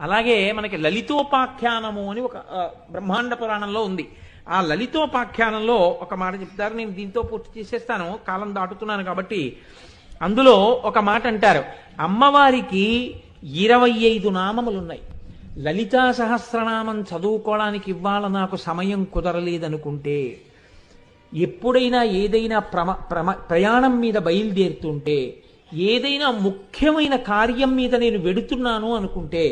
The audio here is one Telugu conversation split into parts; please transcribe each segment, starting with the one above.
అలాగే మనకి లలితోపాఖ్యానము అని ఒక బ్రహ్మాండ పురాణంలో ఉంది. ఆ లలితోపాఖ్యానంలో ఒక మాట చెప్తారు, నేను దీంతో పూర్తి చేసేస్తాను, కాలం దాటుతున్నాను కాబట్టి. అందులో ఒక మాట అంటారు, అమ్మవారికి 25 నామములున్నాయి. లలితా సహస్రనామం చదువుకోవడానికి ఇవాళ నాకు సమయం కుదరలేదనుకుంటే, ఎప్పుడైనా ఏదైనా ప్రయాణం మీద బయలుదేరుతుంటే, ఏదైనా ముఖ్యమైన కార్యం మీద నేను వెడుతున్నాను అనుకుంటే,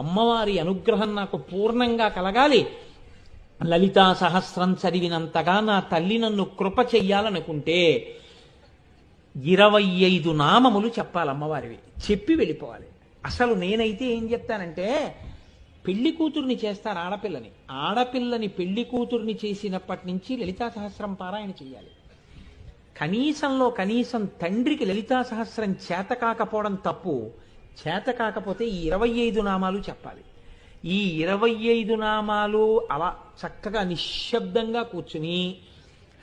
అమ్మవారి అనుగ్రహం నాకు పూర్ణంగా కలగాలి, లలితా సహస్రం చదివినంతగా నా తల్లి నన్ను కృప చెయ్యాలనుకుంటే 25 నామములు చెప్పాలి అమ్మవారివి, చెప్పి వెళ్ళిపోవాలి. అసలు నేనైతే ఏం చెప్తానంటే, పెళ్లి కూతుర్ని చేస్తారు ఆడపిల్లని పెళ్లి కూతుర్ని చేసినప్పటి నుంచి లలితా సహస్రం పారాయణ చెయ్యాలి. కనీసం తండ్రికి లలితా సహస్రం చేత కాకపోవడం తప్పు, చేత కాకపోతే ఈ 25 నామాలు చెప్పాలి. ఈ 25 నామాలు అలా చక్కగా నిశ్శబ్దంగా కూర్చుని,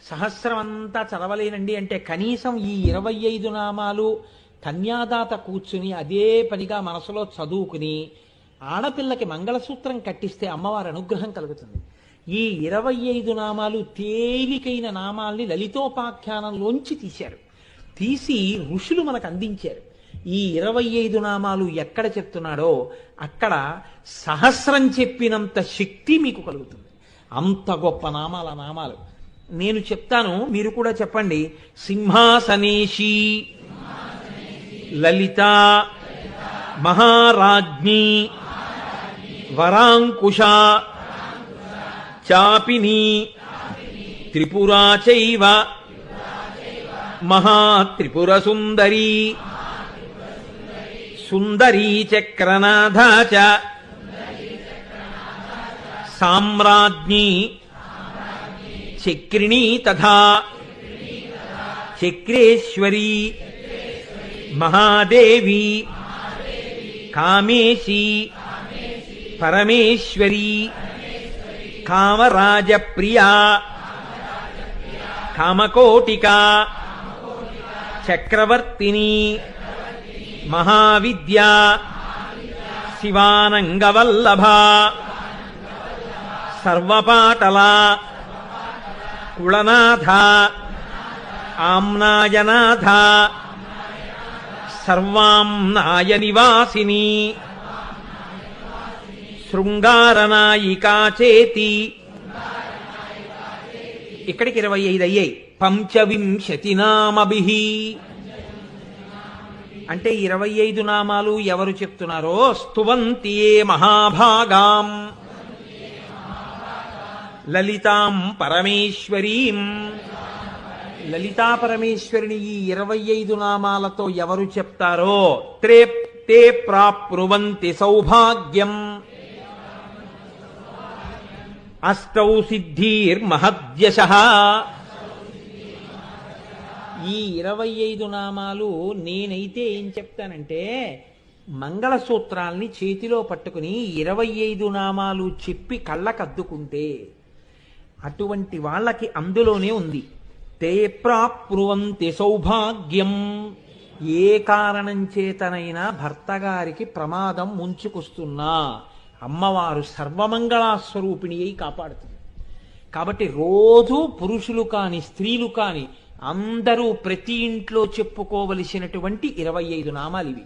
సహస్రం అంతా చదవలేనండి అంటే కనీసం ఈ 25 నామాలు కన్యాదాత కూర్చుని అదే పనిగా మనసులో చదువుకుని ఆడపిల్లకి మంగళసూత్రం కట్టిస్తే అమ్మవారి అనుగ్రహం కలుగుతుంది. ఈ 25 నామాలు తేలికైన నామాల్ని లలితోపాఖ్యానంలోంచి తీసి ఋషులు మనకు అందించారు. ఈ 25 నామాలు ఎక్కడ చెప్తున్నాడో అక్కడ సహస్రం చెప్పినంత శక్తి మీకు కలుగుతుంది. అంత గొప్ప నామాలు నేను చెప్తాను, మీరు కూడా చెప్పండి. సింహాసనేషి లలిత మహారాజ్ఞి వరాంకుశ చాపిని త్రిపురా చైవ మహాత్రిపుర సుందరీ సుందరీ చక్రనాథ చ సామ్రాజ్ఞి చక్రిణీ తథా చక్రేశ్వరీ మహాదేవి కామేశీ పరమేశ్వరీ కామరాజప్రియా కామకోటికా చక్రవర్తిని మహావిద్యా శివానంగవల్లభ సర్వపాటల కుళనాథ ఆమ్నాయనాథ సర్వాంనాయ నివాసిని శృంగారనాయికా చేతి. ఇక్కడికి 25 అయ్యాయి. పంచవింశతి నామభిః అంటే 25 నామాలు ఎవరు చెప్తున్నారో, స్తువంతియే మహాభాగాం లలితాం పరమేశ్వరీం. లలితా పరమేశ్వరిని ఈ 25 నామాలతో ఎవరు చెప్తారో తే ప్రాప్నువంతి సౌభాగ్యం అష్టౌ సిద్ధిర్మహద్యశః. ఈ 25 నామాలు నేనైతే ఏం చెప్తానంటే, మంగళసూత్రాల్ని చేతిలో పట్టుకుని 25 నామాలు చెప్పి కళ్ళకద్దుకుంటే అటువంటి వాళ్ళకి అందులోనే ఉంది తే ప్రాప్నువంతి సౌభాగ్యం. ఏ కారణం చేతనైనా భర్త గారికి ప్రమాదం ముంచుకొస్తున్నా అమ్మవారు సర్వమంగళాస్వరూపిణి అయి కాపాడుతుంది. కాబట్టి రోజు పురుషులు కాని స్త్రీలు కాని అందరూ ప్రతి ఇంట్లో చెప్పుకోవలసినటువంటి 25 నామాలు ఇవి.